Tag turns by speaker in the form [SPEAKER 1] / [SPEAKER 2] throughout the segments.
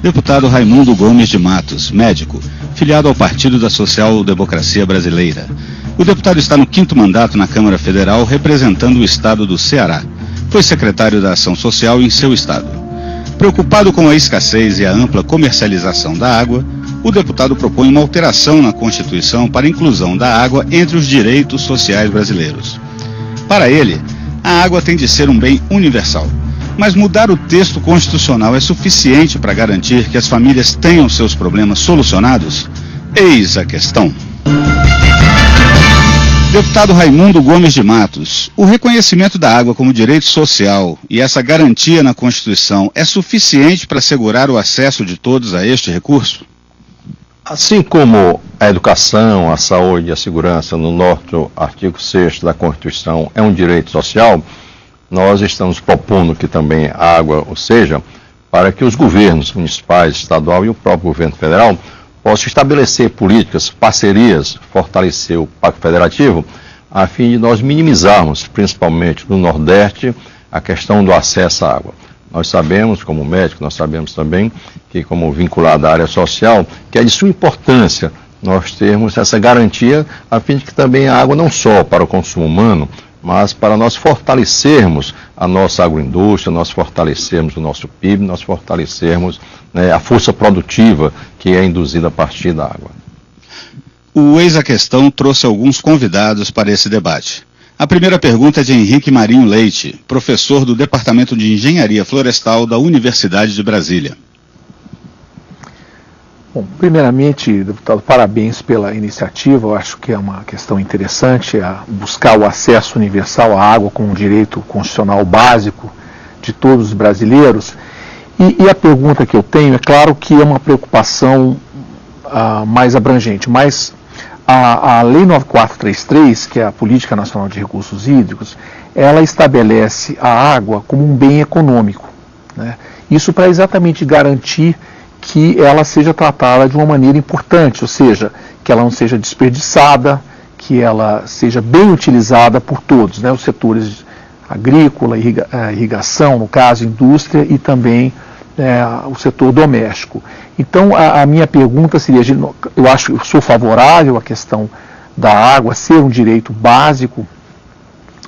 [SPEAKER 1] Deputado Raimundo Gomes de Matos, médico, filiado ao Partido da Social Democracia Brasileira. O deputado está no 5º mandato na Câmara Federal, representando o estado do Ceará. Foi secretário da Ação Social em seu estado. Preocupado com a escassez e a ampla comercialização da água, o deputado propõe uma alteração na Constituição para a inclusão da água entre os direitos sociais brasileiros. Para ele, a água tem de ser um bem universal. Mas mudar o texto constitucional é suficiente para garantir que as famílias tenham seus problemas solucionados? Eis a questão. Deputado Raimundo Gomes de Matos, o reconhecimento da água como direito social e essa garantia na Constituição é suficiente para assegurar o acesso de todos a este recurso?
[SPEAKER 2] Assim como a educação, a saúde e a segurança no nosso artigo 6º da Constituição é um direito social, nós estamos propondo que também a água, ou seja, para que os governos municipais, estadual e o próprio governo federal possam estabelecer políticas, parcerias, fortalecer o Pacto Federativo, a fim de nós minimizarmos, principalmente no Nordeste, a questão do acesso à água. Nós sabemos, como médico, nós sabemos também que, como vinculado à área social, que é de sua importância nós termos essa garantia, a fim de que também a água não só para o consumo humano, mas para nós fortalecermos a nossa agroindústria, nós fortalecermos o nosso PIB, nós fortalecermos a força produtiva que é induzida a partir da água.
[SPEAKER 1] O Eis a Questão trouxe alguns convidados para esse debate. A primeira pergunta é de Henrique Marinho Leite, professor do Departamento de Engenharia Florestal da Universidade de Brasília.
[SPEAKER 3] Bom, primeiramente, deputado, parabéns pela iniciativa. Eu acho que é uma questão interessante buscar o acesso universal à água como um direito constitucional básico de todos os brasileiros. E a pergunta que eu tenho, é claro que é uma preocupação mais abrangente, mas a Lei 9433, que é a Política Nacional de Recursos Hídricos, ela estabelece a água como um bem econômico, né? Isso para exatamente garantir que ela seja tratada de uma maneira importante, ou seja, que ela não seja desperdiçada, que ela seja bem utilizada por todos, né? Os setores agrícola, irrigação, no caso, indústria e também o setor doméstico. Então, a minha pergunta seria, eu sou favorável à questão da água ser um direito básico,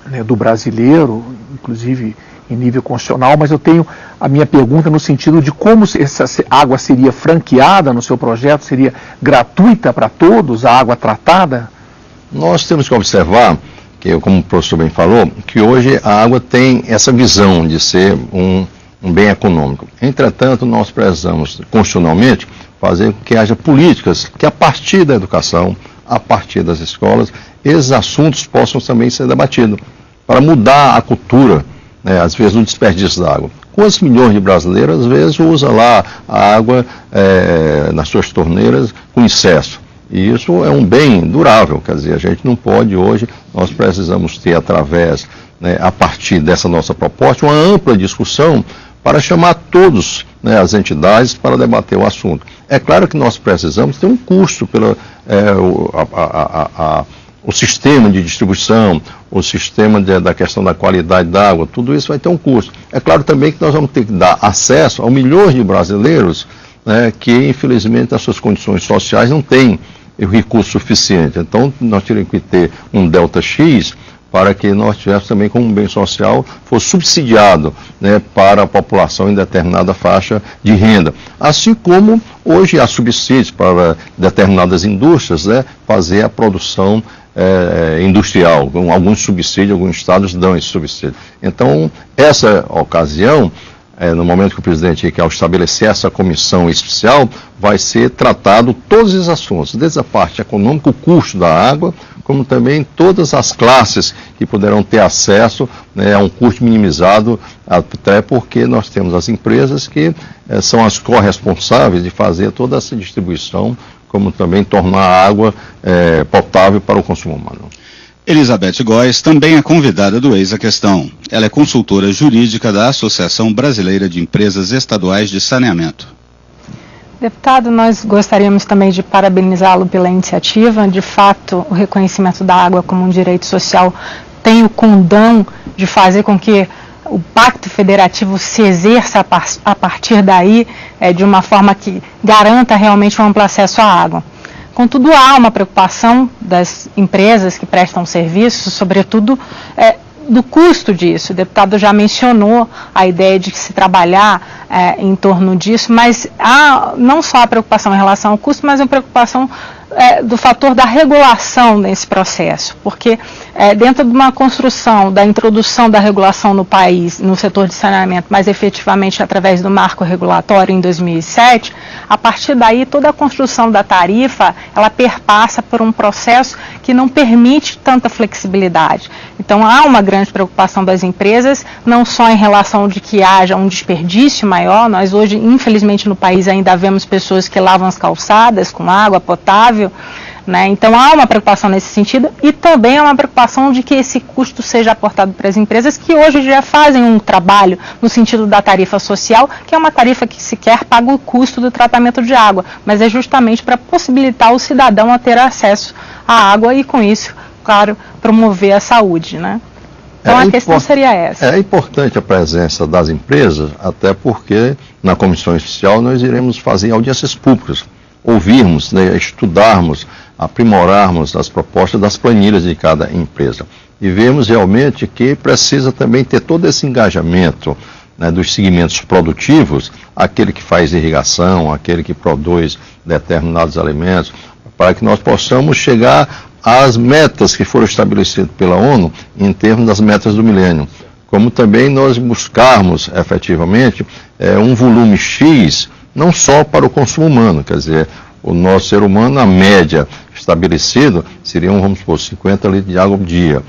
[SPEAKER 3] né, do brasileiro, inclusive em nível constitucional, mas eu tenho a minha pergunta no sentido de como essa água seria franqueada no seu projeto, seria gratuita para todos, a água tratada?
[SPEAKER 2] Nós temos que observar, que como o professor bem falou, que hoje a água tem essa visão de ser um bem econômico. Entretanto, nós precisamos constitucionalmente fazer com que haja políticas que a partir da educação, a partir das escolas, esses assuntos possam também ser debatidos, para mudar a cultura, às vezes, no desperdício da água. Quantos milhões de brasileiros, às vezes, usam lá a água nas suas torneiras com excesso? E isso é um bem durável, quer dizer, a gente não pode hoje, nós precisamos ter através, a partir dessa nossa proposta, uma ampla discussão para chamar todos, as entidades para debater o assunto. É claro que nós precisamos ter um custo pelo o sistema de distribuição, o sistema da questão da qualidade da água, tudo isso vai ter um custo. É claro também que nós vamos ter que dar acesso a milhões de brasileiros, que infelizmente nas suas condições sociais não têm o recurso suficiente. Então nós teríamos que ter um delta X para que nós tivéssemos também como um bem social, fosse subsidiado, para a população em determinada faixa de renda. Assim como hoje há subsídios para determinadas indústrias, fazer a produção industrial. Alguns subsídios, alguns estados dão esse subsídio. Então, essa ocasião, no momento que o presidente quer estabelecer essa comissão especial, vai ser tratado todos os assuntos, desde a parte econômica, o custo da água, como também todas as classes que poderão ter acesso, a um custo minimizado, até porque nós temos as empresas que são as corresponsáveis de fazer toda essa distribuição, como também tornar a água potável para o consumo humano.
[SPEAKER 1] Elizabeth Góes também é convidada do Eis a Questão. Ela é consultora jurídica da Associação Brasileira de Empresas Estaduais de Saneamento.
[SPEAKER 4] Deputado, nós gostaríamos também de parabenizá-lo pela iniciativa. De fato, o reconhecimento da água como um direito social tem o condão de fazer com que o pacto federativo se exerça a partir daí de uma forma que garanta realmente um amplo acesso à água. Contudo, há uma preocupação das empresas que prestam serviços, sobretudo do custo disso. O deputado já mencionou a ideia de se trabalhar em torno disso, mas há não só a preocupação em relação ao custo, mas a preocupação do fator da regulação nesse processo, porque dentro de uma construção da introdução da regulação no país, no setor de saneamento, mais efetivamente através do marco regulatório em 2007, a partir daí toda a construção da tarifa, ela perpassa por um processo que não permite tanta flexibilidade. Então há uma grande preocupação das empresas, não só em relação de que haja um desperdício maior. Nós hoje, infelizmente, no país ainda vemos pessoas que lavam as calçadas com água potável, né? Então há uma preocupação nesse sentido e também há uma preocupação de que esse custo seja aportado para as empresas que hoje já fazem um trabalho no sentido da tarifa social, que é uma tarifa que sequer paga o custo do tratamento de água, mas é justamente para possibilitar o cidadão a ter acesso à água e com isso, claro, promover a saúde, né? Então a questão seria essa.
[SPEAKER 2] É importante a presença das empresas, até porque na comissão especial nós iremos fazer audiências públicas, ouvirmos, né, estudarmos, aprimorarmos as propostas das planilhas de cada empresa. E vemos realmente que precisa também ter todo esse engajamento, né, dos segmentos produtivos, aquele que faz irrigação, aquele que produz determinados alimentos, para que nós possamos chegar às metas que foram estabelecidas pela ONU em termos das metas do milênio. Como também nós buscarmos efetivamente um volume X, não só para o consumo humano, quer dizer, o nosso ser humano, a média estabelecido, seriam, vamos supor, 50 litros de água por dia.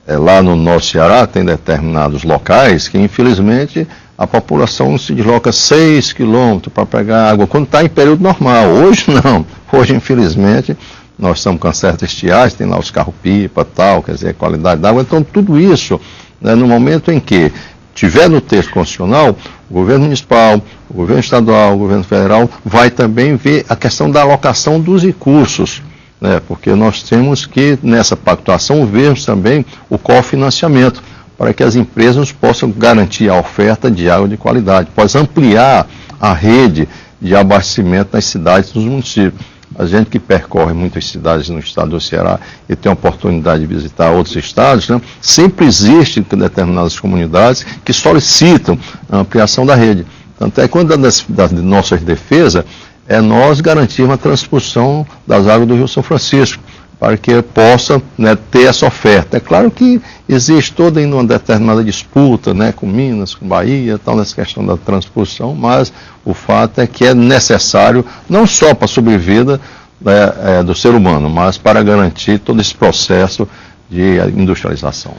[SPEAKER 2] Lá no nosso Ceará tem determinados locais que, infelizmente, a população se desloca 6 quilômetros para pegar água, quando está em período normal. Hoje não. Hoje, infelizmente, nós estamos com certas estiagens, tem lá os carro-pipa, tal, quer dizer, qualidade da água. Então, tudo isso, né, no momento em que tiver no texto constitucional, o governo municipal, o governo estadual, o governo federal vai também ver a questão da alocação dos recursos, né, porque nós temos que, nessa pactuação, vermos também o cofinanciamento, para que as empresas possam garantir a oferta de água de qualidade, possam ampliar a rede de abastecimento nas cidades e nos municípios. A gente que percorre muitas cidades no estado do Ceará e tem a oportunidade de visitar outros estados, né, sempre existem determinadas comunidades que solicitam a ampliação da rede. Tanto é que uma das nossas defesas é nós garantirmos a transposição das águas do Rio São Francisco, para que possa, né, ter essa oferta. É claro que existe toda ainda uma determinada disputa, né, com Minas, com Bahia, tal, nessa questão da transposição, mas o fato é que é necessário, não só para a sobrevida do ser humano, mas para garantir todo esse processo de industrialização.